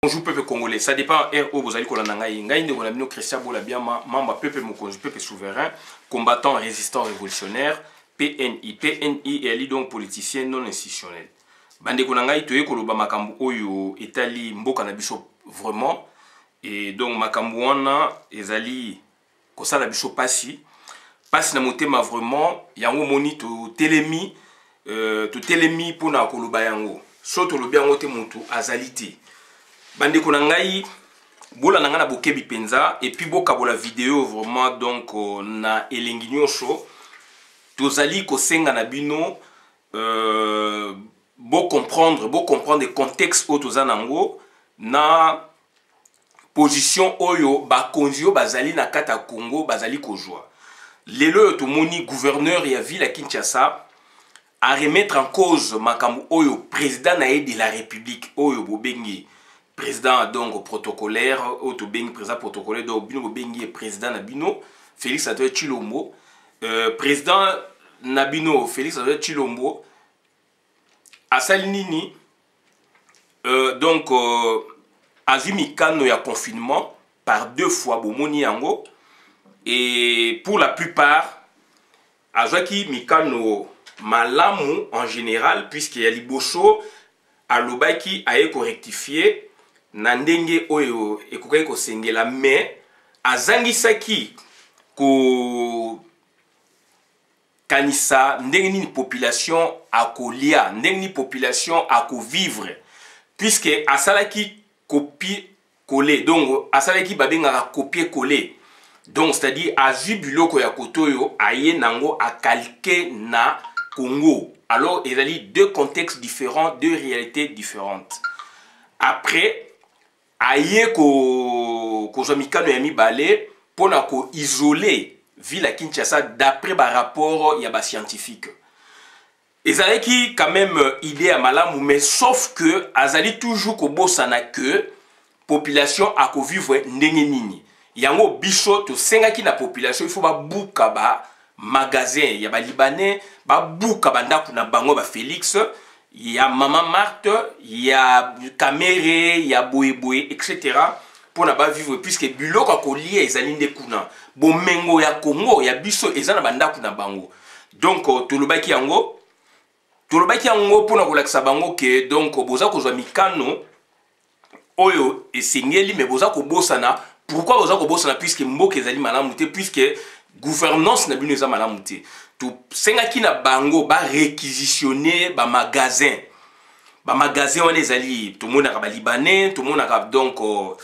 Bonjour peuple congolais, ça dépend RO Bozali Kolanangaï, Ngaïne Gonabino Christian Bolabiama, membre peuple Mokonzi, peuple souverain, combattant résistant révolutionnaire, PNI. PNI est donc politicien non institutionnel. Bande Konangaï, Toye Koloba Makambu Oyo, Etali Mboka Nabiso vraiment, et donc Makambu Wana, Ezali Kosala Biso Passi, Passi na motema vraiment, Yango Moni to Telemi pour na Koloba Yango, Soto Lobiango te Moto, Azalité. Bande konangai bola nanga na bokebi penza et puis boka bola vidéo vraiment donc na elengi nyonso tozali ko senga na bino bo comprendre le contexte o tozanango na position oyo ba konzio bazali na kata Congo bazali ko joie lelo to moni gouverneur ya ville à Kinshasa à remettre en cause makambu oyo président na de la République oyo bobengi président donc protocolaire, président protocolaire, donc Bino Bengi est président Nabino, Félix Antoine Tshilombo, président Nabino, Félix Antoine Tshilombo, à Salinini, donc Azumi Kano y a confinement par 2 fois Bomoni Yango, et pour la plupart, Azaki Mikano Malamu en général, puisqu'il y a Liboso, Alobaki a été rectifié. Nandenge oyo ekokai ko sengela mais azangisaki ko kanisa ndenge ni population akolia ndenge ni population akovivre puisque asalaki copier coller donc asalaki babenga copier coller donc c'est-à-dire azu biloko ya kotoyo aye nango a calquer na Congo alors il y a 2 contextes différents, 2 réalités différentes. Après aye ko Mikano yami balé pour na ko isoler ville à Kinshasa d'après ba rapport ya ba scientifique. Ezali qui quand même idée à malamu mais sauf que azali toujours ko bosana que population a ko vivre ndenge nini. Yango biso to senga ki na population il faut ba buka ba magasin ya ba libanais ba buka ba ndaku na bango ba Félix. Il y a Maman Marthe, il y a Kamere, il y a Boé, etc. Pour ne pas vivre, puisque Bulo Kakoli et Zalinde Kuna. Bon Mengo ya Congo, il y a Biso et Zanabanda Kuna Bango. Donc, Tolobaki Yango pour ne relaxer Bango, que donc, Boza Kozwa Mikano, Oyo et Sengeli, mais Boza Kobosana. Pourquoi Boza Kobosana? Puisque Mboke Zali Malamute, puisque gouvernance n'a pas Malamute. Tout sengaki na bango ba réquisitionner ba magasin on les alliés tout le monde a libanais tout le monde a donc tout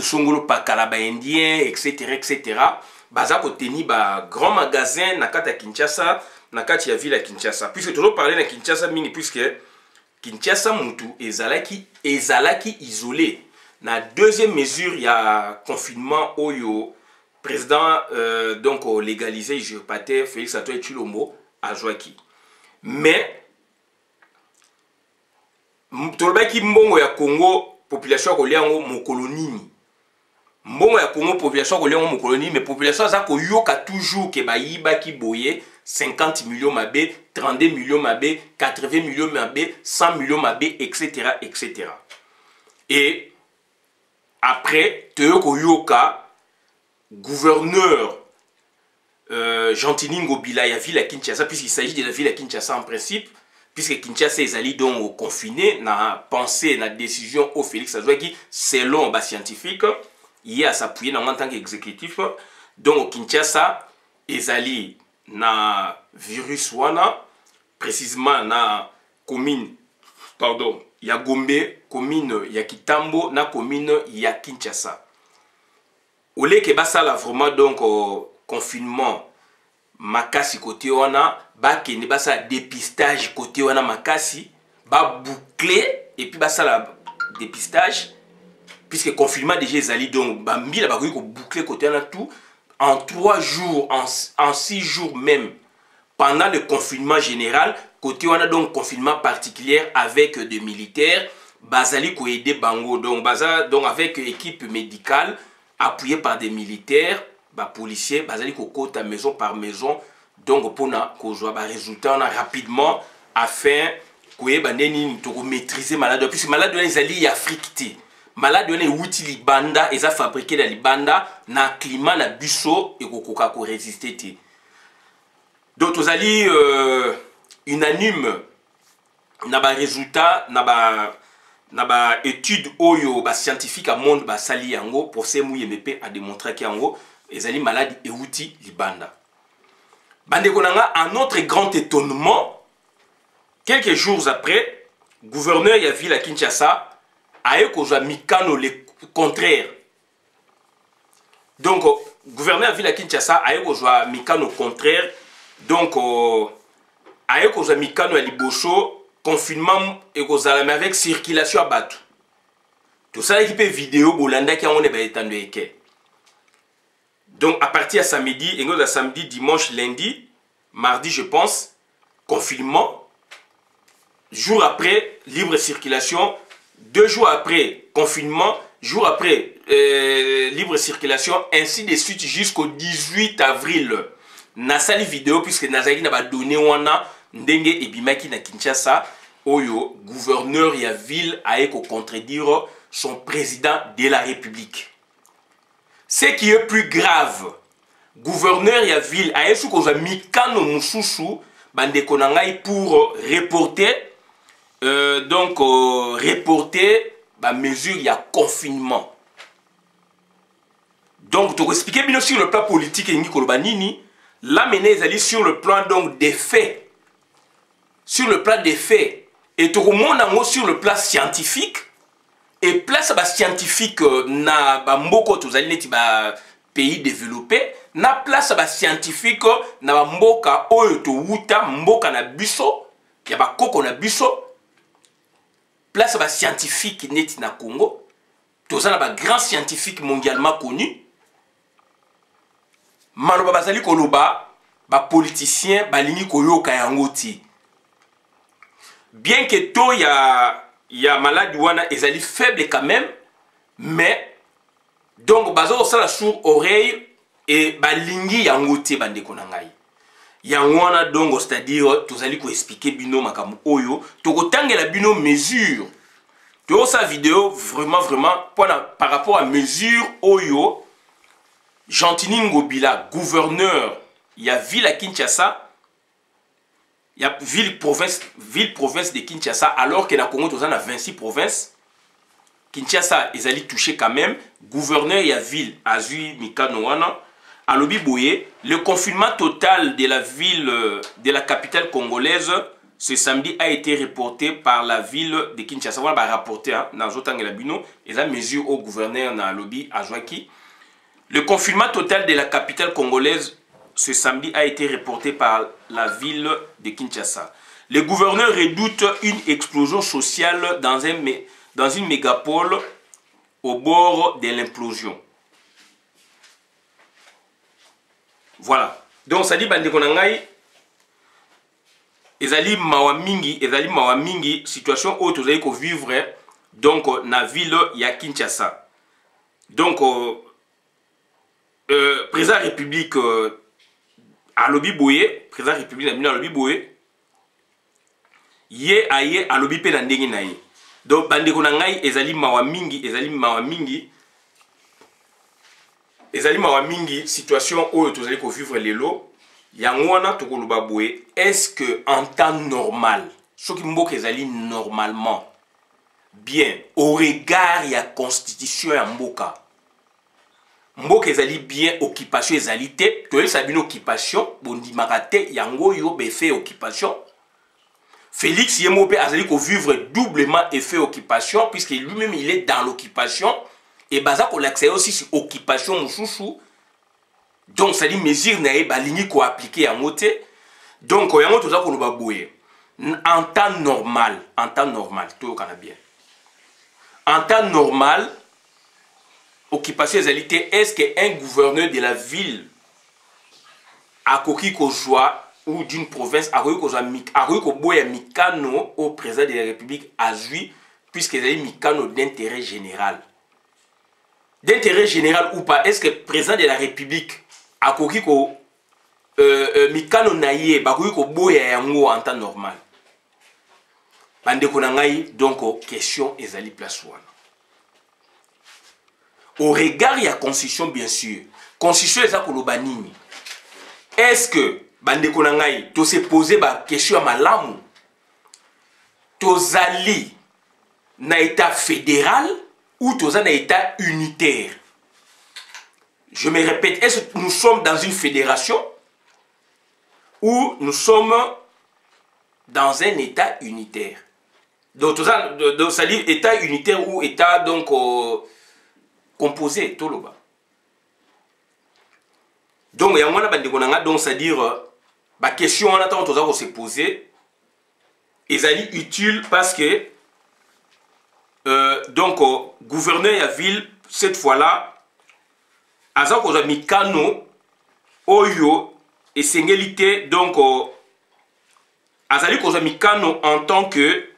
songolo pa kalaba indien etc. baza ko teni ba grand magasin na kata Kinshasa na kati ya ville à Kinshasa puisque toujours parler na Kinshasa mingi puisque Kinshasa mutu ezalaki isolé na deuxième mesure ya confinement oyo président donc légalisé usurpateur Félix Antoine Tshilombo à Joaki. Mais tolobaki mbongo ya Congo population ko liango mokolonini. Mbongo ya Congo population ko liango mokolonini mais population za ko yoka toujours ke bayiba ki boye 50 millions mabé, 32 millions mabé, 80 millions mabé, 100 millions mabé, etc. etc. Et après te ko yoka gouverneur Gentilini Ngobila ya ville à Kinshasa, puisqu'il s'agit de la ville à Kinshasa en principe, puisque Kinshasa est allé donc confiné, na pensée, na décision au Félix Antoine selon les scientifiques, il y a s'appuyer en tant qu'exécutif. Donc Kinshasa est allé na virus wana, précisément na commune, pardon, ya Gombe, commune ya Kitambo, na commune ya Kinshasa. Au lieu que ça là vraiment donc confinement makasi côté wana ba kene ba ça dépistage côté wana makasi ba boucler et puis ba ça la dépistage puisque confinement déjà ezali donc ba mbila ba ko boucler côté wana tout en 3 jours en 6 jours même pendant le confinement général côté wana donc confinement particulier avec des militaires bazali ko aider bango donc baza donc avec équipe médicale appuyé par des militaires, des policiers, bazali kokota maison par maison, donc pour na kozwa ba résultat rapidement afin koyeba ndeni toko maîtriser malade puisque malade wana ezali ya Afrique te. Malade wana euti libanda eza fabriqué na libanda na climat na biso ekokoka ko résister te. Donc tozali unanime na ba résultat na ba étude oyo ba scientifique à monde ba sali yango pour se MP a démontré que yango ezali malade euti libanda. Bandeko nanga, un autre grand étonnement, quelques jours après, gouverneur ya ville à Kinshasa a eu mikano le contraire. Donc gouverneur ya ville à Kinshasa a eu mikano contraire. Donc a eu mikano à liboso confinement et avec circulation à Batu. Tout ça équipe vidéo bolanda qui a on est étendre eke. Donc à partir de samedi, et de samedi, dimanche, lundi, mardi je pense, confinement. Jour après, libre circulation. 2 jours après, confinement. Jour après, libre circulation. Ainsi de suite jusqu'au 18 avril. Na sali vidéo puisque Nazaki n'a donné wana ndenge et bimaki na Kinshasa. Oyo, gouverneur ya ville a contredire son président de la République. Ce qui est plus grave, gouverneur ya ville a eu ce mikano mususu bande konangai pour reporter reporter ba mesure ya confinement. Donc tu expliquer bien sur le plan politique et Nikoloba nini la menez ali sur le plan donc des faits. Sur le plan des faits et tout le monde sur le plan scientifique. Et place ba scientifique na ba mboko tozali neti ba pays développé na place ba scientifique na ba mboka oyo to wuta mboka na biso ya ba koko na biso place ba scientifique neti na Congo tozala ba grand scientifique mondialement connu maloba bazali koloba ba politicien balingi koyoka yango ti bien que to ya malade wana ezali faible quand même mais donc bazo sala sur oreille et balingi yango te bandeko na ngai yango wana donc c'est-à-dire tozali ko expliquer bino makamu oyo tokotangela bino mesure to sa vidéo vraiment par rapport à mesure oyo Gentini Ngobila gouverneur ya ville à Kinshasa. Il y a ville province de Kinshasa alors que dans le Congo il y a 26 provinces. Kinshasa ils allaient toucher quand même. Gouverneur il y a ville Azui Mikanoana à Lobi-Boye. Le confinement total de la ville de la capitale congolaise ce samedi a été reporté par la ville de Kinshasa. On va rapporter dans Zotangela Bino et la mesure au gouverneur dans Lobi Azwaki. Le confinement total de la capitale congolaise ce samedi a été reporté par la ville de Kinshasa. Le gouverneur redoute une explosion sociale dans une mégapole au bord de l'implosion. Voilà. Donc ça dit bandeko na ngai ezali mawa mingi situation où tozali ko vivre donc na ville ya Kinshasa. Donc président République à Lobi Boye, président République à Lobi Boye, ye aye à Lobi pe na ndenge na ye. Donc bandeko na ngai ezali mawa mingi situation oyo tozali ko vivre lelo yango wana tokoloba boye est-ce que en temps normal soki mboka ezali normalement bien au regard ya constitution ya mboka mboka ezali bien occupation ezali te toyesa bino occupation bondimaka te yango yo befe occupation Félix Yemope azali ko vivre doublement effet occupation puisque lui-même il est dans l'occupation et baza ko l'accès aussi sur occupation mususu donc ça dit mesure na e balingi ko appliquer yango te donc yango toza ko loba boye en temps normal to kana bien en temps normal occupation ezalité est-ce que un gouverneur de la ville a koki ko joie ou d'une province a ko boya mikano au président de la République azui puisque ezali mikano d'intérêt général ou pas est-ce que président de la République a koki ko mikano naie ba koki ko boya yango en temps normal bandeko na ngai donc question ezali place wana au regard ya constitution bien sûr constitution eza koloba nini est-ce que bandeko na ngai to se poser ba question ya malamu tozali na état fédéral ou toza na état unitaire. Je me répète, est-ce que nous sommes dans une fédération ou nous sommes dans un état unitaire? Donc, c'est-à-dire état unitaire ou état donc composé, tout le bas. Donc, il y a un bandeko donc c'est-à-dire la question on attend de se poser et ça est utile parce que donc gouverneur la ville cette fois-là aza ko mikano oyo esengélité donc azali ko mikano en tant que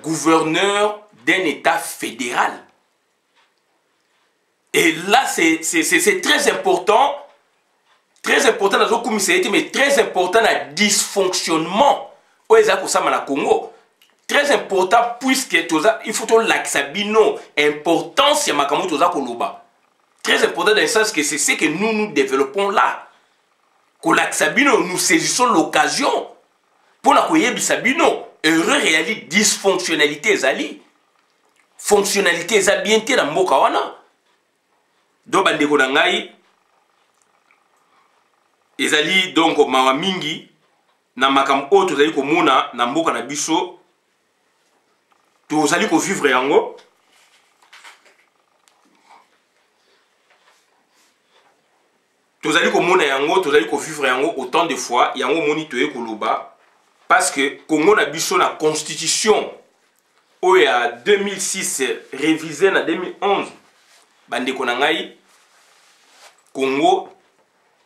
gouverneur d'un état fédéral. Et là c'est très important dans le commissariat, mais très important dans le dysfonctionnement au na Congo. Très important puisque il faut l'axabino importance ya makambo toza koloba. Très important dans le sens que c'est ce que nous développons là. Que l'axabino nous saisissons l'occasion pour la koyebisa bino heureux réalité dysfonctionnalité ezali. Fonctionnalité eza bien te na mboka wana. Do bandeko na ngai ezali donc mawa mingi na makambo oyo tozali komona na mboka na biso tozali ko vivre yango tozali komona yango tozali ko vivre yango autant de fois yango moni toye koloba parce que Congo na biso na constitution oyo ya 2006 révisé na 2011 bandeko na ngai Congo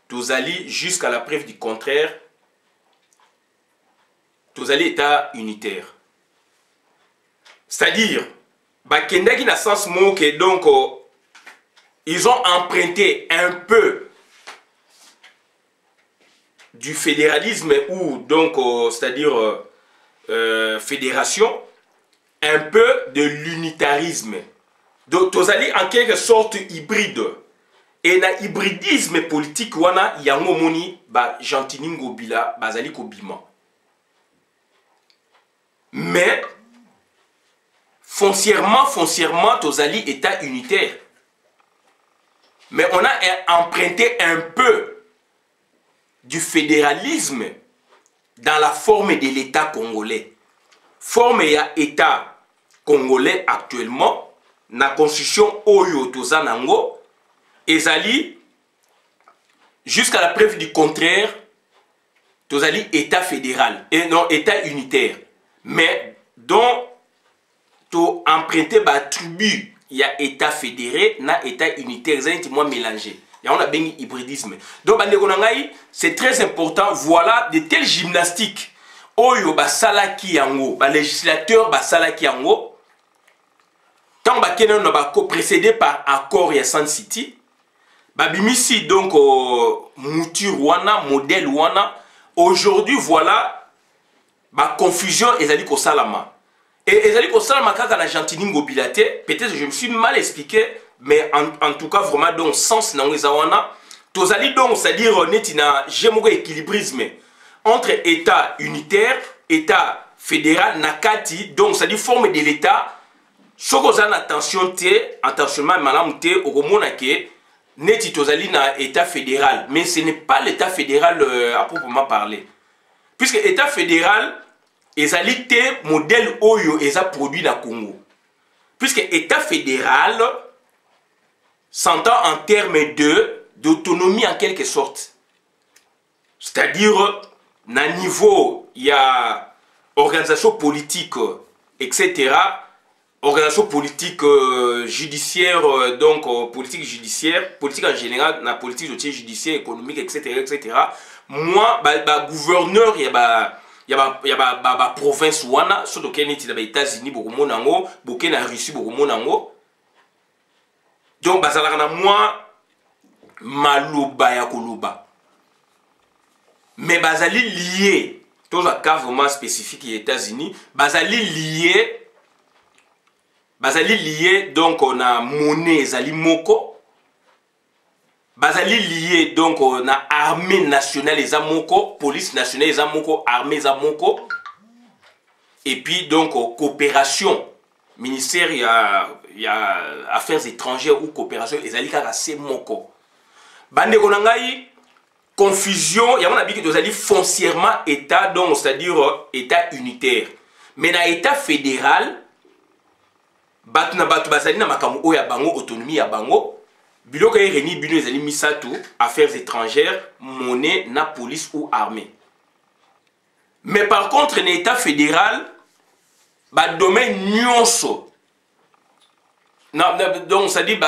tozali jusqu'à la preuve du contraire tozali état unitaire. C'est-à-dire, bakendaki na sens mo que donc ils ont emprunté un peu du fédéralisme ou donc c'est-à-dire fédération, un peu de l'unitarisme. Donc tozali en quelque sorte hybride. Et na hybridisme politique wana yango moni ba Jantiningo bila bazali kobima. Mais foncièrement, tozali état unitaire. Mais on a emprunté un peu du fédéralisme dans la forme de l'état congolais. Forme ya état congolais actuellement, na constitution oyo tozanango, ezali, jusqu'à la preuve du contraire, tozali état fédéral, et non état unitaire. Mais dont to emprunter ba tribu il y a état fédéré na état unitaire c'est intimement mélangé il y a bien hybridisme donc bandeko na ngai c'est très important voilà de telles gymnastiques oyo ba salaki yango ba législateur ba salaki yango tant ba kenen na ba précédé par accord ya Sun City ba bimisi donc mouture wana modèle wana aujourd'hui voilà ba confusion ezali ko salama. Et ezali ko salama kaka na Jantiningo bilate, peut-être je me suis mal expliqué, mais en tout cas vraiment donc sens na ngezawana, tozali donc c'est-à-dire netina jemoko équilibrisme entre état unitaire, état fédéral nakati, donc c'est-à-dire forme de l'état, soko za na attentionnement malamu te okomona ke neti tozali na état fédéral, mais ce n'est pas l'état fédéral à proprement parler. Puisque état fédéral ezali te modèle oyo eza produit na Congo. Puisque état fédéral s'entend en termes d'autonomie en quelque sorte. C'est-à-dire, na niveau, il y a organisation politique, etc. Organisation politique judiciaire, donc politique judiciaire, politique en général, na politique judiciaire, économique, etc. etc. Moi, gouverneur, il y a province wana surtout que neti les États-Unis beaucoup monango beaucoup na Russie beaucoup monango donc bazalaka na moi maloba ya koloba mais bazali lié tous un cas vraiment spécifique aux États-Unis, bazali lié donc on a monnaie zali moko, bazali lié donc on a armée nationale eza moko, police nationale eza moko, armée eza moko, et puis donc coopération, ministère il y a affaires étrangères ou coopération ezali kaka c'est moko. Bande konangai confusion, il y a un habit que vous foncièrement État, donc c'est-à-dire État unitaire. Mais dans l'État fédéral, batu na batu bazali na makamu o ya bango autonomie ya bango. Biloko e reni bino ezali misatu affaires étrangères, monnaie na police ou armée. Mais par contre dans l'État fédéral, ba domaine nyonso. Donc ça dit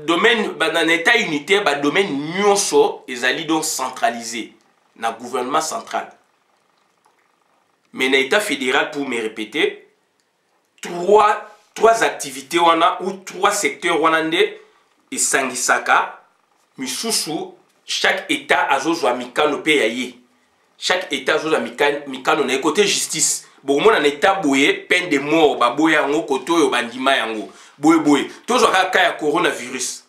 domaine dans l'état unitaire domaine nyonso ezali donc centralisé na gouvernement central. Mais dans l'état fédéral, pour me répéter, trois activités wana ou trois secteurs wana nde esangisaka misusu chaque état azozwa mikano pe yaye. Chaque état azozwa mikano na côté justice. Bon moi na état boye peine de mort ba boye yango koto yo bandima yango. Boye toujours un cas de coronavirus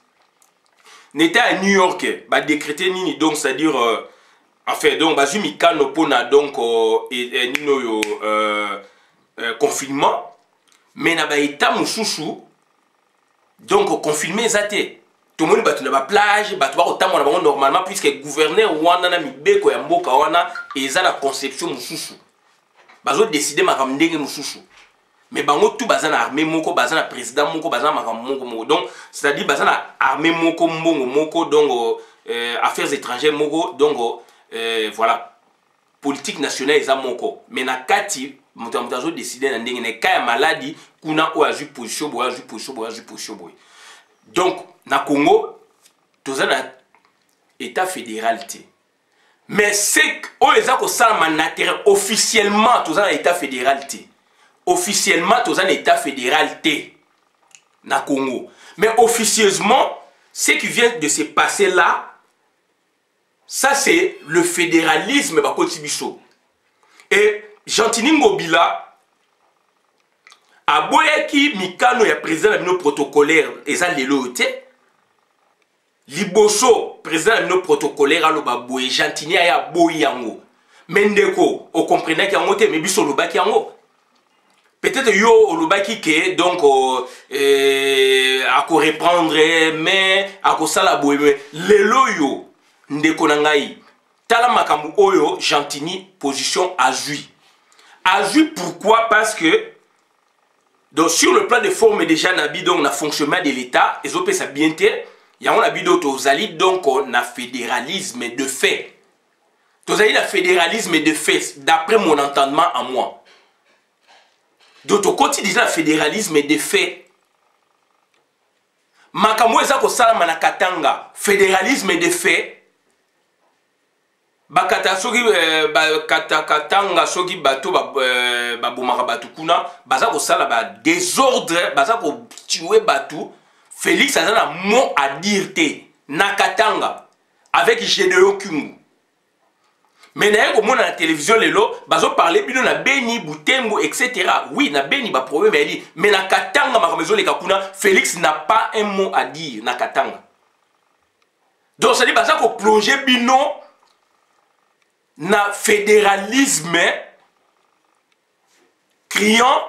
n'était à New York bah décréter nini donc c'est à dire enfin donc bah mikano pona donc nino yo confinement mais na ba état mususu donc confinement zate tout le monde batu na ba plage batu ba otamo na bango normalement puisque gouverneur wana na mibeko ya mboka wana eza la conception mususu bazo décider makambo ndenge mususu. Mais bango tout bazana armée moko bazana président moko bazana makambo moko donc c'est-à-dire bazana armée moko mbongo moko donc affaires étrangères moko donc voilà politique nationale eza moko mais na kati moto décider na ndenge na kaya maladie kuna o azu position boya azu position boya donc na Congo tozana état fédéral té mais c'est o eza ko sala naturel officiellement tozana état fédéral té. Officiellement, tous un état fédéral T na Congo. Mais officieusement, ce qui vient de se passer là, ça c'est le fédéralisme Bakotibiso. Et Gentini Ngobila, aboyaki mikano ya président de protocolaire eza lelo te. Liboso président de protocolaire aloba boye Gentini ya boyi yango. Mendeko, o comprenait qu'il y a un mais biso lobaki yango. Peut-être yo olobaki ke donc à reprendre mais à sala boye lelo yo ndeko na ngai tala makambu oyo Gentini position azui pourquoi parce que donc sur le plan de forme déjà nabi donc na fonctionnement de l'état ezope sa bienté ya on abi do tozali donc na fédéralisme de fait tozali na fédéralisme de fait d'après mon entendement à moi. D'autres côté déjà fédéralisme de fait. Makambo eza ko sala manakatanga fédéralisme de fait. Bakata soki katanga soki bato ba bomaka batu kuna baza ko sala ba désordre baza ko tuer batu. Félix a un mot à dire te nakatanga avec Gédéon Kungu. Mais na la télévision lelo bazo parler bino na Beni Butembo etc. Oui na Beni ba problème eli mais na Katanga makambo le kakuna Félix n'a pas un mot à dire na Katanga. Donc ça dit baza ko plonger bino na fédéralisme criant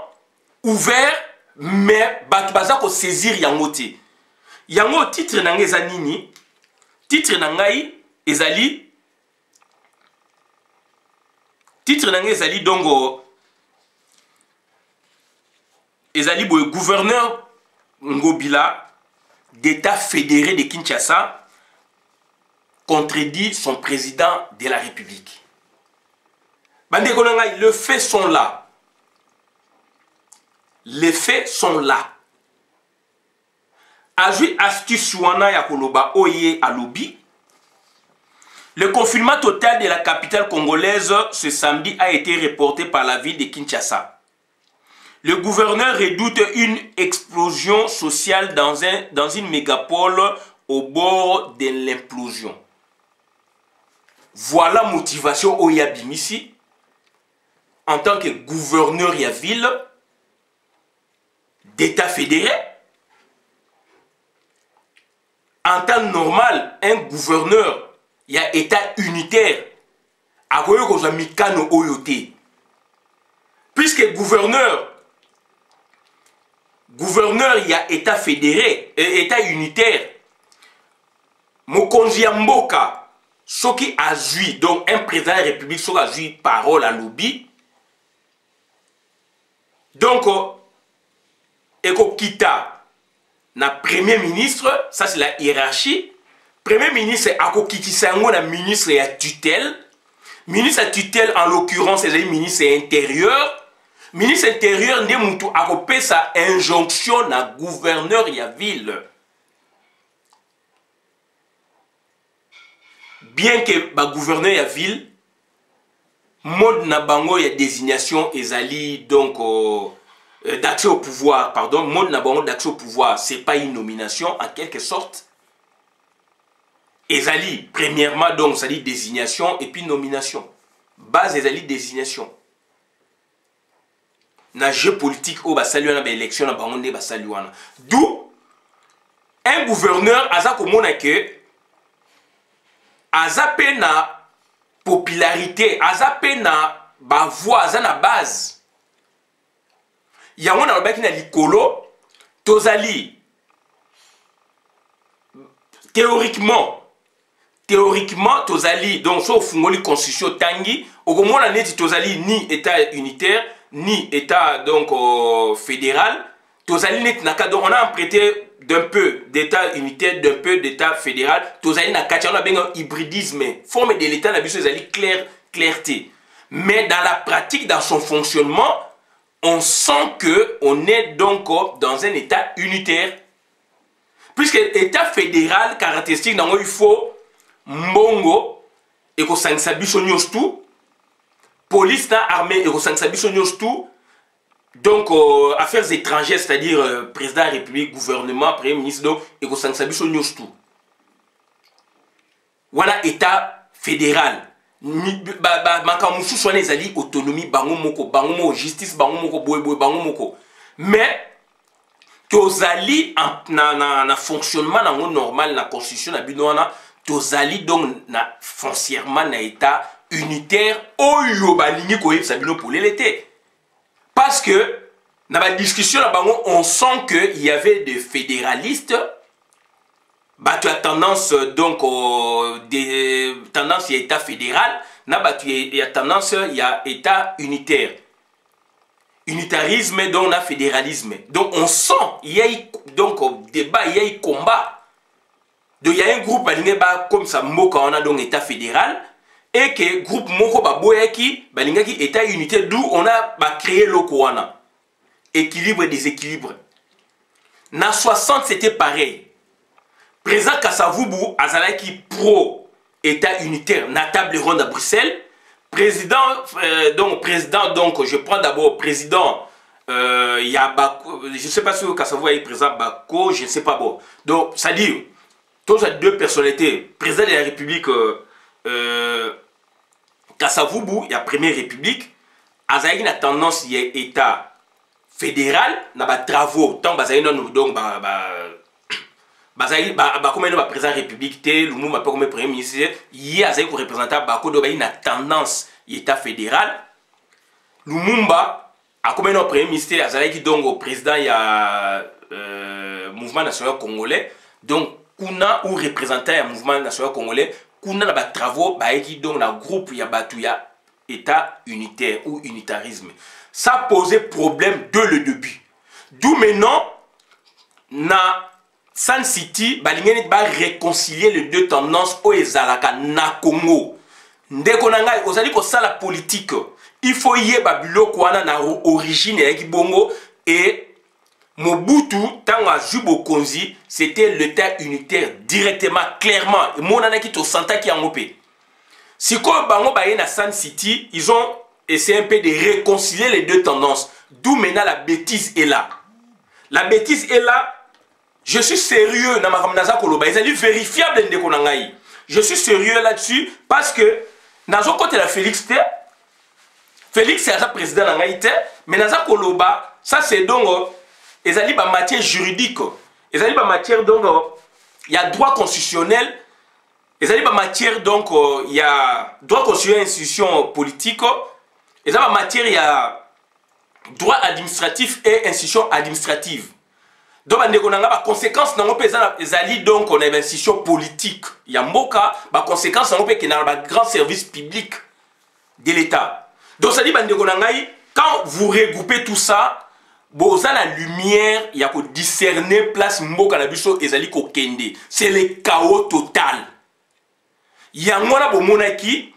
ouvert mais baza ko saisir yango te. Yango titre na ngai eza nini? Titre na ngai ezali titre nange ezali donc ezali boye gouverneur Ngobila d'état fédéré de Kinshasa contredit son président de la République. Bande konanga, les faits sont là. Les faits sont là. Azui astuce wana ya koloba oye alobi. Le confinement total de la capitale congolaise ce samedi a été reporté par la ville de Kinshasa. Le gouverneur redoute une explosion sociale dans une mégapole au bord de l'implosion. Voilà motivation Oyabimisi. en tant que gouverneur ya ville d'état fédéré. En temps normal, un gouverneur il y a état unitaire a kozwa mikano oyote. Puisque gouverneur il y a état fédéré et état unitaire. Mokonzi ya mboka soki azui, donc un président de la République soki azui parole à lobby. Donc eko kita na premier ministre, ça c'est la hiérarchie. Premier ministre ako kitisa yango na ministre ya tutelle. Ministre ya tutelle en l'occurrence c'est le ministre intérieur. Ministre intérieur nde mutu ako pesa injonction na gouverneur ya ville. Bien que ba gouverneur ya ville mode na bango ya désignation ezali donc d'accès au pouvoir, pardon, mode na bango d'accès au pouvoir, c'est pas une nomination en quelque sorte. Ezali premièrement donc ça dit désignation et puis nomination. Base ezali désignation. Na jeu politique au basali wana ba élection na bango nde basali wana. D'où un gouverneur aza komona que aza pe na popularité, aza pe na ba voix, aza na base. Yango na lobaki na likolo tozali théoriquement tozali donc so fungoli constitution tangi okomona neti tozali ni état unitaire ni état donc fédéral tozali neti naka donc on a emprunté d'un peu d'état unitaire d'un peu d'état fédéral tozali na kati on a bien un hybridisme forme de l'état na biso ezali clarté mais dans la pratique dans son fonctionnement on sent que on est donc dans un état unitaire puisque l'état fédéral caractéristique dans il faut mbongo et ko sangisa biso nyos tout police na armée et ko sangisa biso nyos tout donc affaires étrangères c'est-à-dire président de la République gouvernement premier ministre donc et ko sangisa biso nyos tout voilà état fédéral makamusu soit ezali autonomie bango moko justice bango moko boye bango moko mais tozali na fonctionnement nango normal na constitution na bino wana tozali donc na foncièrement na état unitaire oyo balingi koyebisa bino polele te parce que na ba discussion na bango on sent que il y avait des fédéralistes batu a tendance donc des tendances il y a état fédéral na batu il y a tendance il y a état unitaire unitarisme donc na fédéralisme donc on sent il y a donc débat il y a combat donc il y a un groupe balinga comme ça mboka on a donc état fédéral et que groupe moko baboyaki balingaki état unitaire d'où on a créé le wana équilibre et déséquilibre na 60 c'était pareil. Président Kasavubu azalaki pro état unitaire na table ronde à Bruxelles. Président donc je prends d'abord président il y a Bako, je ne sais pas si Kasavubu est président Bako, je ne sais pas bon. Donc ça dit tous les deux personnalités, président de la République Kasavubu, il y a première République, azalaki na tendance il y a état fédéral na ba travaux tant bazali non donc bazali comme un président république té Lumumba pas comme premier ministre yi azali ko représenter bako do na tendance état fédéral Lumumba a comme un premier ministre azali ki donc au président ya mouvement national congolais donc kuna ou représentant ya mouvement national congolais kuna na ba travaux ba ki donc na groupe ya batu ya état unitaire ou unitarisme ça posait problème dès le début d'où maintenant na Sun City, balingeni ba réconcilier les deux tendances au ezalaka na Congo. Ndeko nanga ozali ko sala politique. Il faut yeba biloko wana na origine ya kibongo et Mobutu tanga Jubo Konzi, c'était l'état unitaire directement clairement. Mon anaki to santa ki angopé. Si ko bango baye na Sun City, ils ont essayé un peu de réconcilier les deux tendances. D'où maintenant la bêtise est là. La bêtise est là. Je suis sérieux dans ma ramnaza koloba. Ils ont vérifiable ndeko nangai. Je suis sérieux là-dessus parce que nazo côté la Félix T. Félix c'est président en Haïti, mais dans ça koloba, ça c'est donc ezali ba matière juridique, ezali ba matière donc il y a droit constitutionnel, ezali ba matière donc il y a droit constitutionnel institution politique, ezali ba matière il y a droit administratif et institution administrative. Donc on a ba conséquences dans ezali donc on a une institution politique. Il y a moka ba conséquences dans qui na ba grand service public de l'État. Donc ça dit quand vous regroupez tout ça, vous avez la lumière, il y a que discerner place mboka na biso ezali ko kende. C'est le chaos total. Il y a ngona bo monaki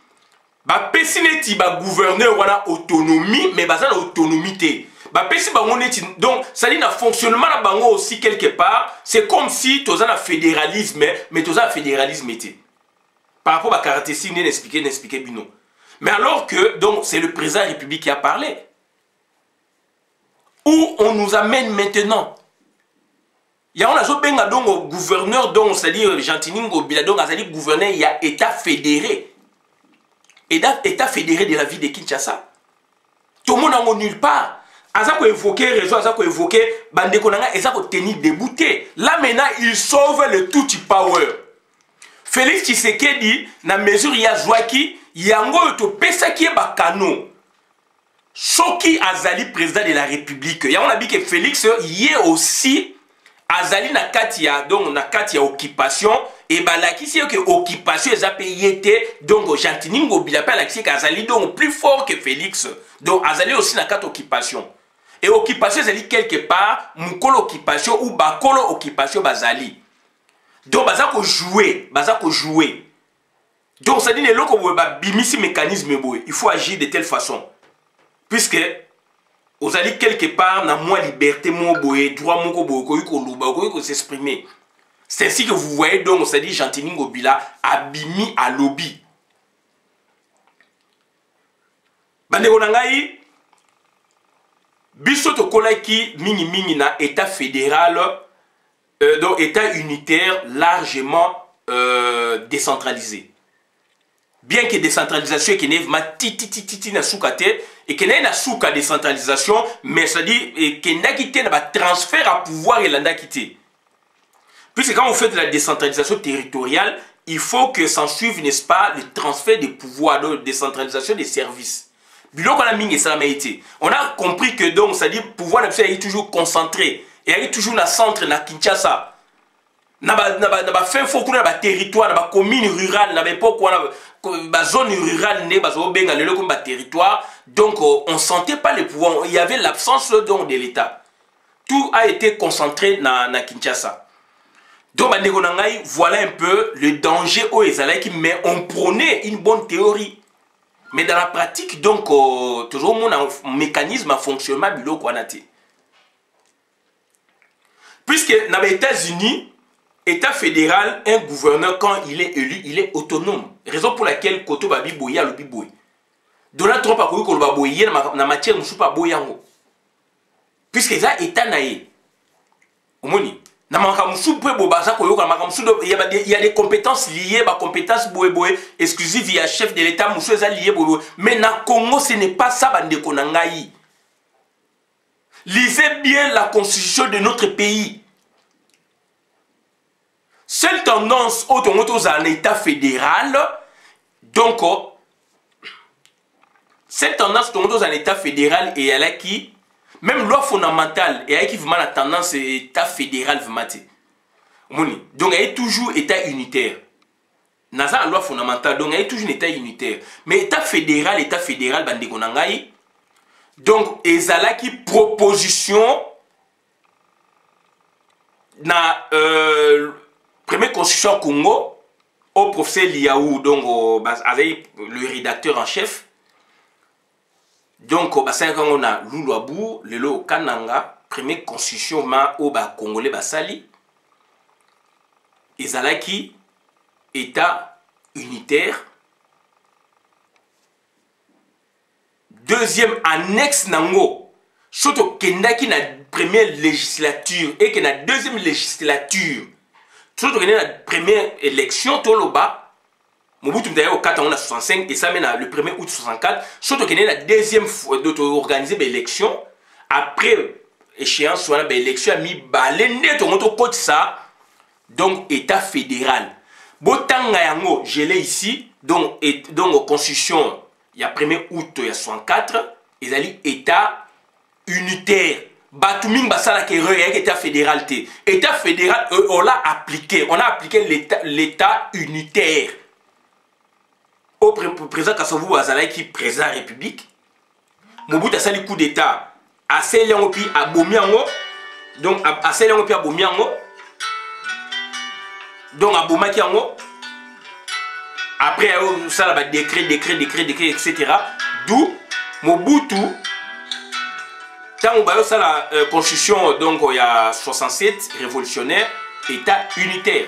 ba pesineti ba gouverneur wana autonomie mais ba za autonomie té. Donc, ça dit, le fonctionnement de bango aussi quelque part, c'est comme si tu as un fédéralisme, mais tu as un fédéralisme. Par rapport à la caractéristique, n'expliquer bino. Mais alors que, donc, c'est le président de la République qui a parlé. Où on nous amène maintenant? Il y a un gouverneur, donc, c'est-à-dire, Gentiningo Biladon, c'est-à-dire, gouverneur, il y a État fédéré. État fédéré de la ville de Kinshasa. Tout le monde n'en nulle part. Azako évoqué réseau, Azako évoqué Bandekonanga, et ça ko tenir débouté. Là maintenant, il sauve le tout power. Félix Tshisekedi, na mesure ya Zouaki, yango to pesa ki bakano. Soki Azali président de la République. Ya on a dit que Félix y est aussi Azali na katia, donc na katia occupation et balaki si que occupation les a payé donc Gentiningo Bilapé la ki Azali donc plus fort que Félix. Donc Azali aussi na katia occupation. Et occupation, c'est quelque part, mukolo occupation ou bakolo occupation bazali. Donc, bazako jouer, bazako jouer. Donc, ça dit, les locaux, bimisi mécanisme, il faut agir de telle façon. Puisque, vous allez quelque part, na moins liberté, mon boye, droit, mon boye, ko s'exprimer. C'est ainsi que vous voyez, donc, ça dit, Gentiningo Bila, abimi à lobby. Bandeko nangai, biso to kolaki mingi na état fédéral donc état unitaire largement décentralisé. Bien que décentralisation qui n'est pas titi na soukate et que na souka décentralisation mais ça dit que na quitté na transfert à pouvoir et landa quitté. Puisque quand on fait de la décentralisation territoriale, il faut que s'en suive n'est-ce pas le transfert des pouvoirs, de décentralisation des services. On a compris que donc, ça dit pouvoir est toujours concentré et il est toujours dans le centre, dans Kinshasa. Dans le territoire, dans la commune rurale, dans la zone rurale, dans le territoire. Donc, on ne sentait pas le pouvoir. Il y avait l'absence de l'État. Tout a été concentré dans Kinshasa. Donc, voilà un peu le danger au Ezalaki, mais on prônait une bonne théorie. Mais dans la pratique, donc, toujours mon mécanisme à fonctionnement bilo kwanate. Puisque dans les États-Unis, État fédéral, un gouverneur, quand il est élu, il est autonome. Raison pour laquelle Koto Babi Boya le Biboy. Donald Trump a connu que le Baboye dans la matière de Moussoupa Boyango. Puisque ça État naïe. Omoni. Il y a des compétences liées, des compétences exclusives via chef de l'État, mais dans le Congo, ce n'est pas ça. Lisez bien la constitution de notre pays. Seule tendance autour un État fédéral, donc, cette tendance autour un État fédéral et elle a qui même loi fondamentale et qui vraiment la tendance état fédéral donc elle est toujours état unitaire. Dans la loi fondamentale donc elle est toujours état unitaire. Mais état fédéral bandeko nangai donc ezala qui proposition na première constitution Congo au professeur Liaou donc avec le rédacteur en chef. Donc, on a Loulouabou, Lelo Kananga, première constitution au Congolais Basali, Ezalaki, État unitaire. Deuxième annexe Nango, surtout Kendaki na première législature et que na deuxième législature, surtout que la première élection Toloba, Mobutu Mtaya au 4 ans, on a 65, et ça mène le 1er août 64. Surtout qu'il y a la deuxième fois d'organiser l'élection. Après échéance, on a l'élection, a mis balende, tout le monde ça. Donc, État fédéral. Botanga yango, je l'ai ici. Donc, constitution, il y a 1er août, il y a 64. Ils allaient État unitaire. Batuming basala ke État fédéral. État fédéral, on l'a appliqué. On a appliqué l'État unitaire. Au président Kassovou Azala qui président de la République. Mobutu a sali coup d'État. A Selengopi a Bomiango. Donc, a Selengopi a Bomiango. Donc, à Bomakiango. Après, ça va décret, etc. D'où Mobutu. Quand on a la constitution, donc il y a 67, révolutionnaire, État unitaire.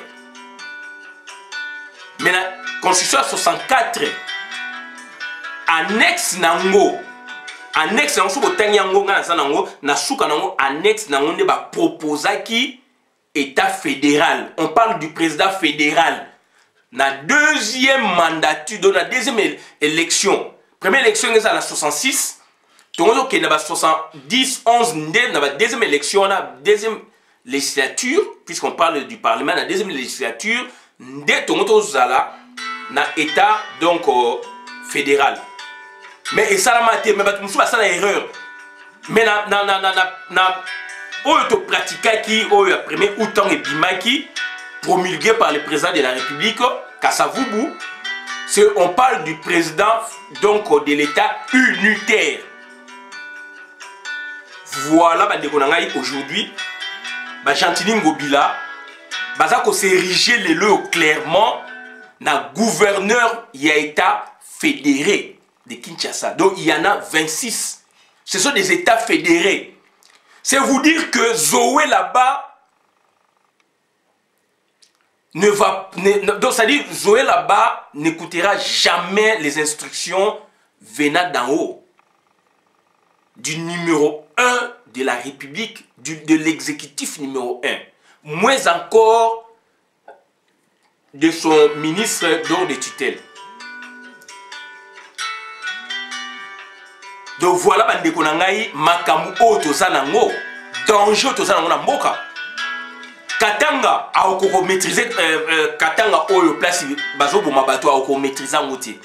Mais la constitution 64, annexe nango. Annexe nango, sous le tanyango, annexe nango, ba proposa qui État fédéral. On parle du président fédéral. La deuxième mandature, dans la deuxième élection. Première élection, c'est en 66. Donc, il y a 70, 11, dans la deuxième élection, on a deuxième législature, puisqu'on parle du Parlement, la deuxième législature, dès Toronto Zala, dans l'État donc fédéral. Mais ça la maté, mais ça la erreur. Mais on a pratiqué qui a premier autant et bimaki promulgué par le président de la République, Kassavoubou. On parle du président donc de l'État unitaire. Voilà, aujourd'hui, Gentili Ngobila, Bazako s'est érigé les lieux clairement na gouverneur y a État fédéré de Kinshasa. Donc il y en a 26. Ce sont des États fédérés. C'est vous dire que Zoé là-bas donc ça dit Zoé là-bas n'écoutera jamais les instructions venant d'en haut. Du numéro 1 de la République, de l'exécutif numéro 1. Moins encore de son ministre de tutelle. Donc voilà, bande konangai makamu oto zanango, danger oto zanango na mboka. Katanga a okoko maîtriser Katanga oyo place bazo boma bato a okoko maîtriser ngote.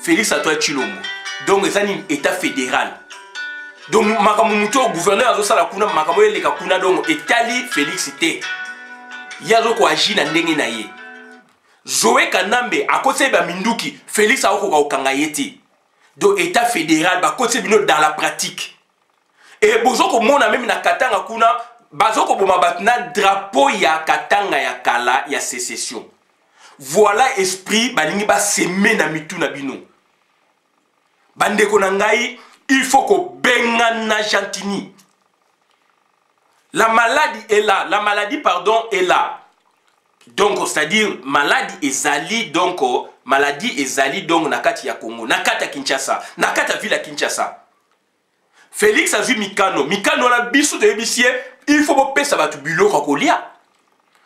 Félix Antoine Tshilombo. Donc c'est un État fédéral. Donc, Makamuto, gouverneur, a la kuna, Makamoye le Kakuna, donc, Etali Félix était. Yazo ko agi na ndenge na ye. Zoé Kanambe, à côté de Minduki, Félix a oko kangayeti. Donc, État fédéral, à côté de dans la pratique. Et Bozoko Mona, même na Katanga Kuna, Bazoko Bomabatna, drapeau ya Katanga ya Kala, ya sécession. Voilà esprit, balingi ba semé na mitu na bino. Bande konangai, il faut que Bengana Gentini. La maladie est là. La maladie, pardon, est là. Donc, c'est-à-dire, maladie ezali, donc, maladie ezali, donc, nakati ya Congo, nakati ya Kinshasa, nakati ya ville ya Kinshasa. Félix a vu Mikano. Mikano la biso de ebisie, il faut que ça va tout bulo kokolia.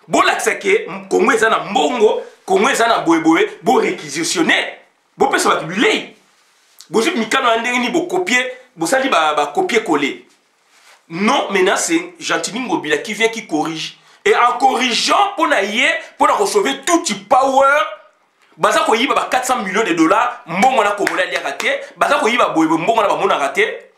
Bon, là, c'est que Congo est en mbongo, Congo est en boé, bon réquisitionné. Bon, ça va tout bulé. Vous avez Mikano Andeni bo copier, vous allez copier coller. Non, maintenant c'est Gentili Ngobila qui vient qui corrige. Et en corrigeant pour recevoir tout le power, baza ko yiba 400 millions de dollars, mbongo na komola dia raté, baza ko yiba boye mbongo na ba mona raté.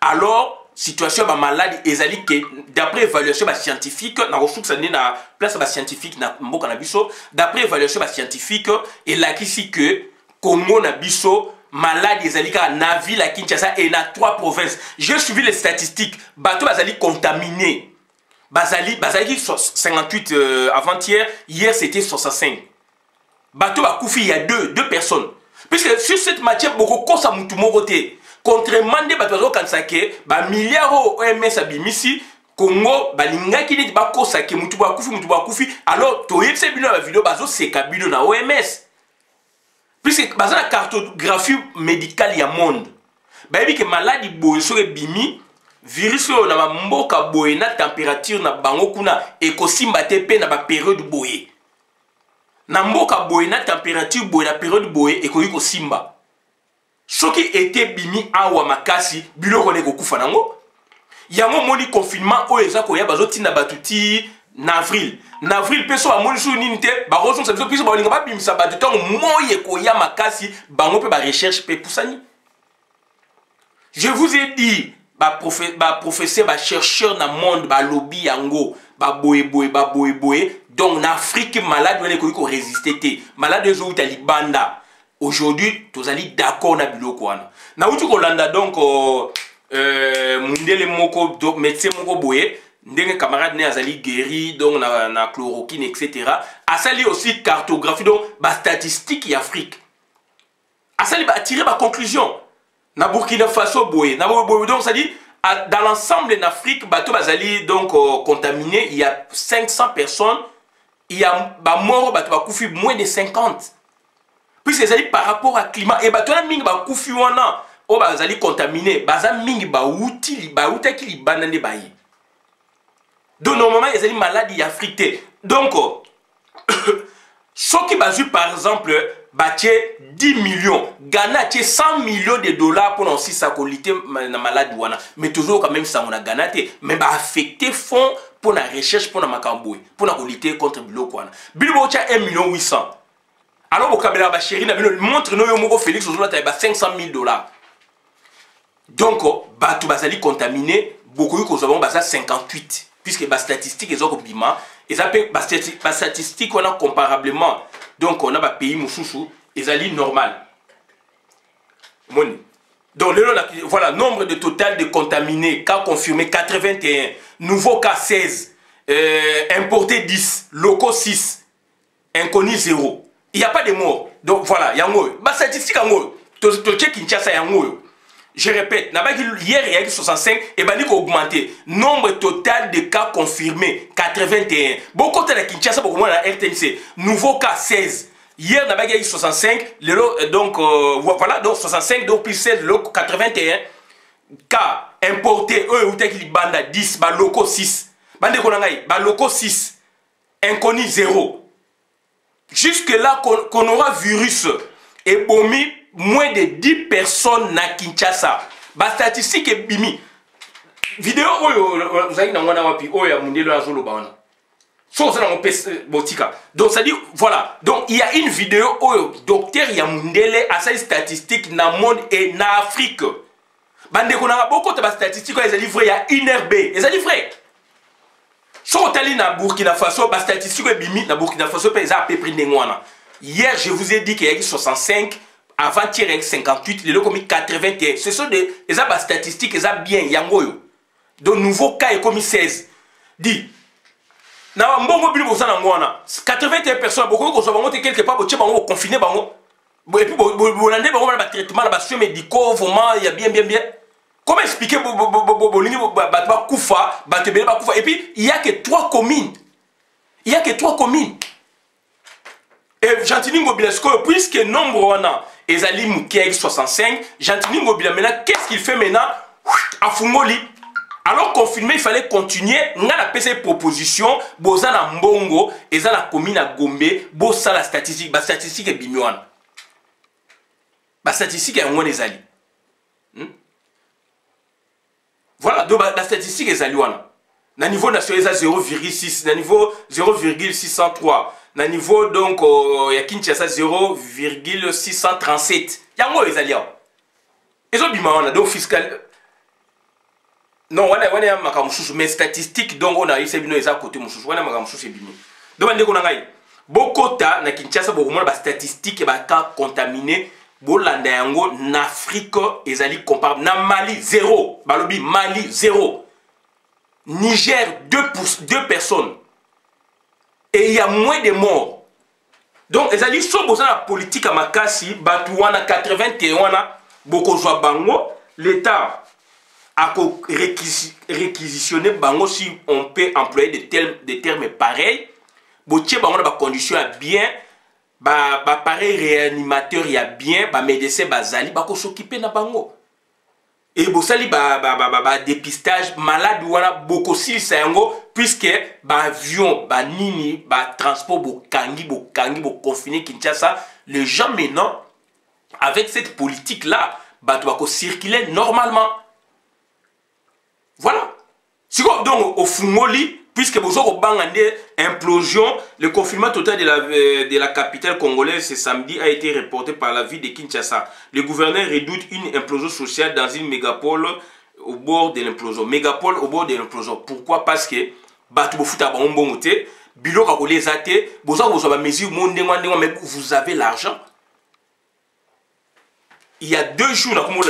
Alors situation ba maladie ezali que d'après évaluation ba scientifique na ressources na place ba scientifique na mboka na biso, d'après évaluation ba scientifique et là ici que Congo na biso maladie ezalika na ville à Kinshasa et na 3 provinces. J'ai suivi les statistiques. Bateau bazali contaminé. Bazali 58 avant-hier, hier c'était 65. Bateau a koufi il y a deux personnes. Puisque sur cette matière beaucoup kosa mutu moroté. Contrairement des bateaux kansake, ba milliards OMS abimisi Congo balingaki ni ba kosa ke mutu ba koufi. Alors to yetse bino la vidéo bazo seka bino na OMS. Puisque dans la cartographie médicale du monde, il que maladie boye sur bimi, virus na mboka boye na température na bango kuna ekosimba te pe na ba période boye. na mboka boye na température boye na période boye ekoki kosimba soki ete bimi awa makasi biloko ne kokufa nango yango moni confinement oyo eza koya bazotinda bato ti na avril pe so bamoni su nini te bakosongisa biso biso balinga babimisa bato ntango moye koya makasi bango mpe barecherche mpe pusani. Je vous ai dit professeur chercheur na monde balobi yango boye donc en Afrique malade wana ekoki koresiste te malade ezouta libanda. Aujourd'hui tozali d'accord na biloko wana nauti kolanda donc mundele moko médecin moko boye ndenge camarade ne azali guéri donc na chloroquine etc. asali aussi cartographie donc ba statistique y Afrique asali ba tirer ba conclusion na Burkina Faso boye na boye donc ça dit dans l'ensemble en Afrique bato bazali donc contaminé il y a 500 personnes il y a ba mort bato bakufi moins de 50 puisque ça dit par rapport à climat et bato na mingi bakufi wana o bazali contaminé baza mingi bautaki libanda nde bayi. Donc normalement ils ont maladie africaine. Donc ceux qui basent par exemple batie 10 millions, Ghana a 100 millions de dollars pour aussi sa qualité na maladie wana. Mais toujours quand même ça on a Ghana mais ba affecté fonds pour la recherche pour la makamboui, pour la lutter contre biloko wana. Bilbo tia 1 million 800. Alors au kabela ba chéri na montre no yo moko Félix ozola ta ba 500 000 dollars. Donc bato bazali contaminé beaucoup ko zobon baza 58. Puisque les statistiques sont obima et ça peut les statistiques on a comparablement donc on a des pays moussoussou et ça normal. Donc voilà nombre de total de contaminés cas confirmés 81 nouveaux cas 16 importés 10 locaux 6 inconnus 0 il n'y a pas de morts donc voilà yango ba statistique yango to check Kinshasa yango. Je répète, hier il y a eu 65 et ben il a augmenté. Nombre total de cas confirmés 81. Beaucoup de Kinshasa, beaucoup moins la RTNC. Nouveau cas 16. Hier il y a eu 65. Donc voilà, donc 65 donc plus 16, 81 cas importés. Eux ou qui banda 10, ba locaux 6. Bande konangai, ba locaux 6. Inconnu 0. Jusque là qu'on aura virus et bomi moins de 10 personnes na Kinshasa. Ba statistique est bimi. Vidéo oyo vous avez na ngwana wapi oyo mundelo azolo baona. So ça na botika. Donc ça dit voilà. Donc il y a une vidéo oyo docteur ya mundele a sa statistique na monde et na Afrique. Bande ko na beaucoup de statistiques ils livré ya 1RB. Ils livré. So tali na Burkina Faso ba statistique est bimi na Burkina Faso pe za à peu près ngwana. Hier je vous ai dit qu'il y a 65 avant-hier avec 58, les commis 81. Ce sont des statistiques, ils ont bien yangoyo. Donc nouveau cas est commis 16. Dit. Na mbongo bili ko sana ngwana. 81 personnes beaucoup ko so bango te quelque part bo tche bango confiné bango. Et puis bo lande bango ba traitement ba soins médicaux vraiment il y a bien. Comment expliquer bo lingi ba kufa, ba tebele ba kufa et puis il y a que 3 communes. Il y a que 3 communes. Et Gentini Mobilesco puisque nombre on a Ezali Moukieg 65, Gentini Mobile maintenant qu'est-ce qu'il fait maintenant à Fungoli. Alors confirmé il fallait continuer nga na pesa proposition boza na mbongo eza la commune à Gombe bosa la statistique ba statistique e bimioana. Ba statistique ya ngone ezali. Voilà donc la statistique ezali wana. Na niveau national eza 0,6 na niveau 0,603. Na niveau donc ya Kinshasa 0,637. Yango ezali awa. Ezo bima wana donc fiscal. Non, wana ya makamususu mais statistique donc on a eu bino eza côté mususu wana makamususu bino. Donc bande ko ngai. Bokota na Kinshasa bokomona ba statistique ba cas contaminé bolanda yango na Afrique ezali comparable na Mali 0, balobi Mali 0. Niger 2 personnes. Et il y a moins de morts. Donc, ils ont dit que la politique à Makassi, Batouana 81, beaucoup de bango, l'État a réquisitionné bango si on peut employer des termes pareils. Botier bango na condition à bien, pareil réanimateur il y a bien, médecin bazali, bako s'occuper na bango. et bosali ba dépistage malade wana boko silisa yango puisque ba avion ba nini ba transport bo confiné Kinshasa. Les gens maintenant avec cette politique là ba to bako circuler normalement. Voilà. Si donc au fungoli puisque vous avez implosion, le confinement total de la capitale congolaise ce samedi a été reporté par la ville de Kinshasa. Le gouverneur redoute une implosion sociale dans une mégapole au bord de l'implosion. Mégapole au bord de l'implosion. Pourquoi? Parce que vous avez l'argent. Il y a 2 jours, on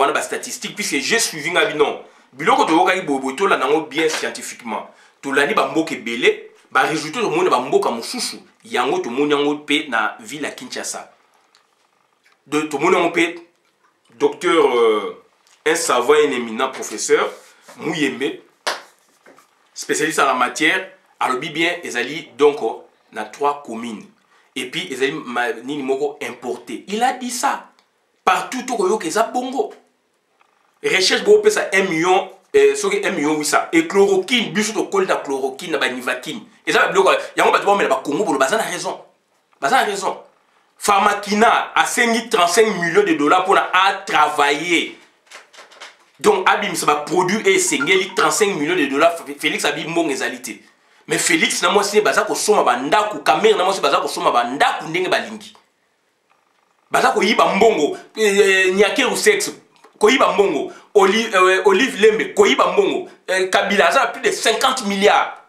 a des statistiques, puisque j'ai suivi un bilan. Biloko toyoka iboboto la nango bien scientifiquement. Tolani ba mboka belé, ba résultat to mona ba mboka mususu. Yango to mona yango pe na ville à Kinshasa. De to mona yango pe docteur un savant un éminent professeur Mouyembe spécialiste en la matière, alobi bien ezali donc na 3 communes. Et puis ezali nini moko importé. Il a dit ça. Partout to koyoka eza bongo. Recherche pour ça 1 million, 1 million 800. Et chloroquine, bus de col de chloroquine, na nivaquine. Et ça, il y a un bâtiment, mais le Congo, le bazar a raison. Bazar a raison. Pharmakina a 35 millions de dollars pour travailler. Donc, Abim, ça va produire et 35 millions de dollars. Félix Abim, mon exalité. Mais Félix, n'a moi, c'est bazar ko soma banda, ko caméra, n'a moi, c'est bazar ko soma banda, ko ndenge balingi. Bazar ko yiba mbongo, nyake ou sexe. Koyiba Mbongo, Olive Lembe, Koyiba Mbongo, Kabila, ça a plus de 50 milliards.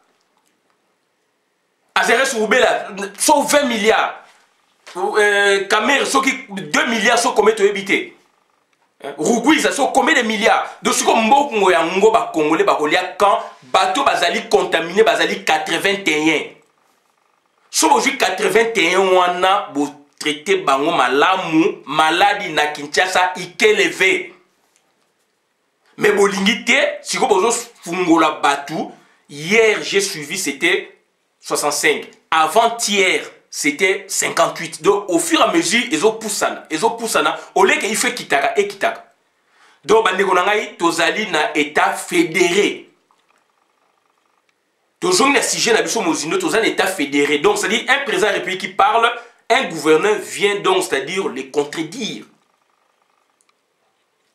Azeres Oubela, sauf 20 milliards. Kamer, 2 milliards, sont combien de habité. Rougui, ça sont combien de milliards. De ce qu'on Mbongo ya Ngo ba Congolais, ba Kolia, quand bateau bazali contaminé, bazali 81. Sauf aujourd'hui 81, on a beau traiter bango malamu, maladie na Kinshasa, ikelevé. Mais bolingité, si vous avez fungola batou, hier j'ai suivi c'était 65. Avant-hier c'était 58. Donc au fur et à mesure, ils ont poussé. Au lieu qu'il fait kitaka et kitaka. Donc bandekonangai tozali na état fédéré. Toujours na sujet na biso mozino tozali état fédéré. Donc c'est-à-dire un président de la République qui parle, un gouverneur vient donc c'est-à-dire les contredire.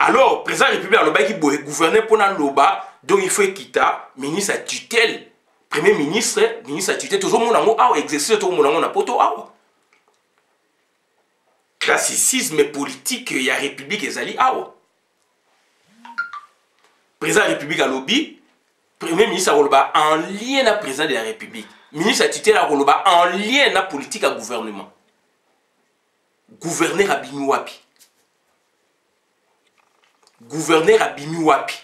Alors, président de la République, le gouverneur pour Loba, donc il faut quitter, ministre à tutelle, premier ministre à tutelle, toujours mon amour, exercer tout mon amour, n'a pas tout. Classicisme politique, il y a République et Zali, président de la République à lobby, premier ministre à Loba, en lien avec le président de la République, ministre à tutelle à Loba, en lien avec la politique à gouvernement. Gouverneur à Bimiwapi. Gouverneur à Bimiwapi.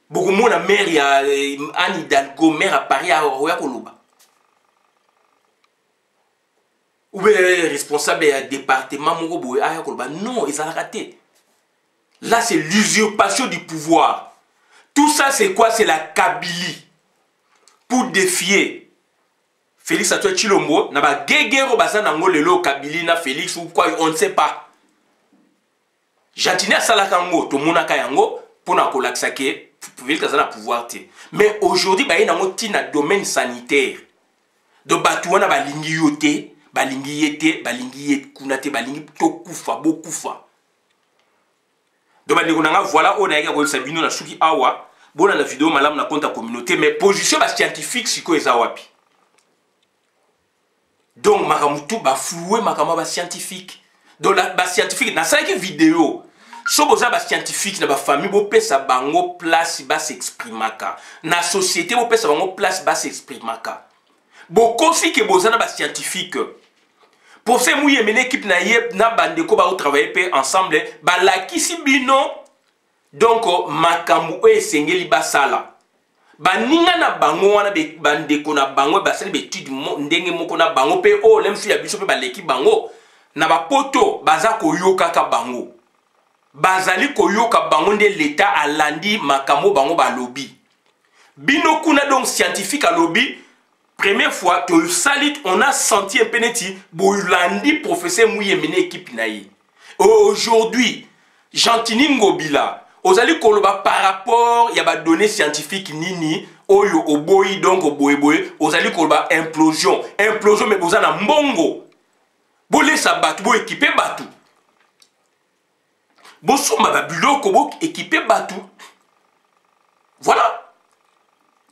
Beaucoup de monde a maire, il y a Anne Hidalgo, maire à Paris, à Roya-Koloba. Ou bien responsable du département, non, ils ont raté. Là, c'est l'usurpation du pouvoir. Tout ça, c'est quoi? C'est la Kabylie. Pour défier Félix Antoine Tshilombo, n'a pas guéguero basanango lelo Kabylie na Félix ou quoi, on ne sait pas. Jantine Salakango, tout le monde a yango, pour na kolaksake, Félix a pouvoir te. Mais aujourd'hui, il y a un domaine sanitaire. De batouana balingi yote, balingi yete, balingi yete, kunate, balingi tokufa, bokufa. Donc, voilà, on a eu Sabino na Suki Awa, bon, la vidéo, madame, na compte communauté, mais position scientifique, c'est quoi, Ezawapi. Donc, makamutu, ba floué, makama, scientifique. Donc, la scientifique, dans cette vidéo, si vous avez scientifique, dans la famille, vous pouvez bango place, bas s'exprimer. Dans la société, vous pouvez bango place, bas s'exprimer. Beaucoup aussi que vous avez scientifique. Pour ces mouillés, une équipe na bande ko ba travailler ensemble, ba la kisi bino donc makambu e sengeli basala. Ba ninga na bango wana be bande ko na bango ba sali betude ndenge moko na bango pe o lemsu ya biso pe ba leki bango na ba poto baza ko yoka ka bango. Bazali ko yoka bango nde l'état alandi makambo bango ba lobby. Bino kuna donc scientifique à lobby. Première fois, on a senti un pénéti, Boulandi, professeur Mouye, mené équipe naïe. aujourd'hui Gentini Ngobila ozali koloba par rapport ya ba données scientifiques nini oyo oboyi donc oboyeboye ozali koloba implosion mais bozana mbongo bolesa batu bo équiper batu bosomba ba biloko bo équiper batu voilà.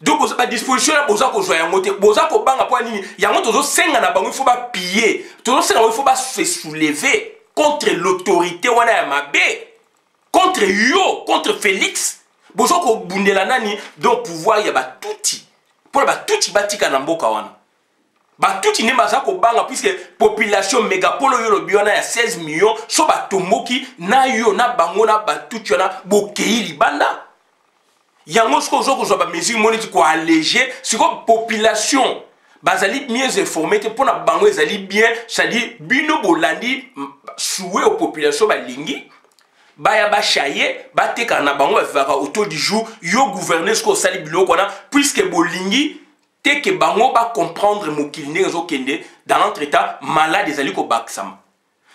Donc, à disposition, boza ko joya ngote, boza ko banga po nini, yango tozo senga na bango, il faut pas piller, tozo senga il faut pas se soulever contre l'autorité wana ya mabe, contre yo, contre Félix, boza ko bundela nani, donc pouvoir ya ba touti, pour ba touti batika na mboka wana. Ba touti ne baza ko banga puisque population mégapole yo lobi wana ya 16 millions, so ba tomoki na yo na bango na ba touti wana bokei libanda. Yango sko zo ko zo ba mesure moniti ko alléger sur la population bazali mieux informé pour na bango ezali bien c'est-à-dire bino bolandi souhait aux populations balingi baya ba chaye ba teka na bango ba vaka autour du jour yo gouverner sko sali biloko na puisque bolingi teke bango ba comprendre mokili ndenge zo kende dans notre état malade ezali ko baksam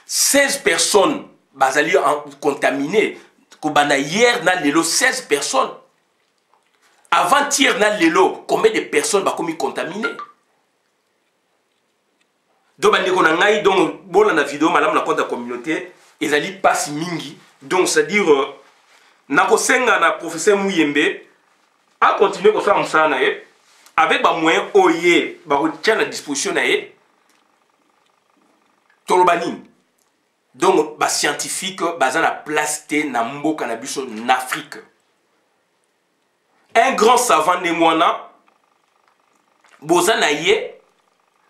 16 personnes bazali contaminées ko bana hier na lelo 16 personnes. Avant-hier, dans l'élo, combien de personnes sont contaminées? Donc, bon, la vidéo, madame la compte de la communauté, ils allaient passer mingi. Donc, c'est-à-dire, Nakosenga na professeur Mouyembe a continué comme ça, avec des moyens oye, qui à la disposition, Tolobani. Donc, les scientifiques, ils ont la place de Nambo cannabis en Afrique. Un grand savant de Mwana, Bozanaye,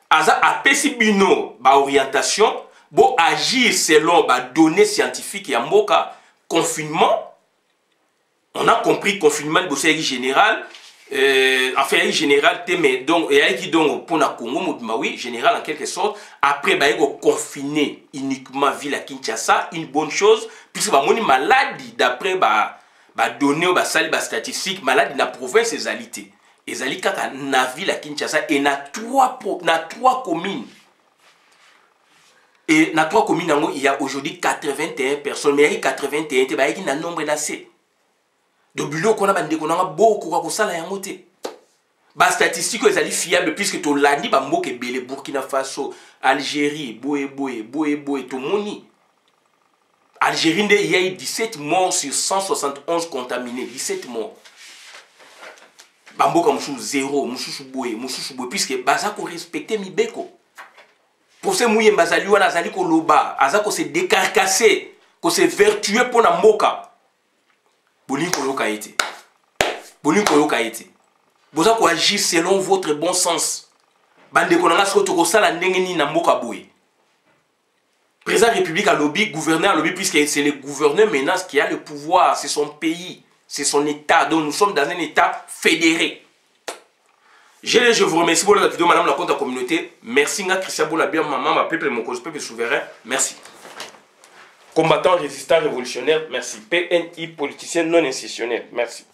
Aza apesi bino ba orientation, bo agir selon ba données scientifiques et Mboka, confinement. On a compris confinement de Bossé général, enfin général mais donc et qui donc pour na Congo oui général en quelque sorte. Après ba yego confiné uniquement ville à Kinshasa, une bonne chose puisque ba moni maladie d'après ba données ba sali ba statistique maladie na province ezalité ezali kaka na ville à Kinshasa et na trois communes et na 3 communes il y a aujourd'hui 81 personnes mais il y a 81 te ba yaki na nombre d'assez de bureau qu'on a bandé qu'on a beaucoup quoi ça la yangote ba statistique ezali fiable puisque to landi ba mboke belé Burkina Faso Algérie boé to moni Algérie, il y a eu 17 morts sur 171 contaminés. 17 morts. Bamboka moussou 0, moussou boé, puisque bazako respecte mi beko. Pour ce mouye bazali wana azali ko loba, azako se décarcasser, ko se vertueux pour na mboka. Bolin ko yoka été. Bozako agir selon votre bon sens. Bande ko nanga soto ko sala ndenge ni na mboka boé. Président République à lobby, gouverneur à lobby, puisque c'est le gouverneur maintenant qui a le pouvoir, c'est son pays, c'est son État. Donc nous sommes dans un État fédéré. Je vous remercie pour la vidéo, madame la compte de la communauté. Merci, Christian Boulabia, maman, ma peuple, mon cause, peuple souverain. Merci. Combattant, résistant, révolutionnaire. Merci. PNI, politicien non institutionnel. Merci.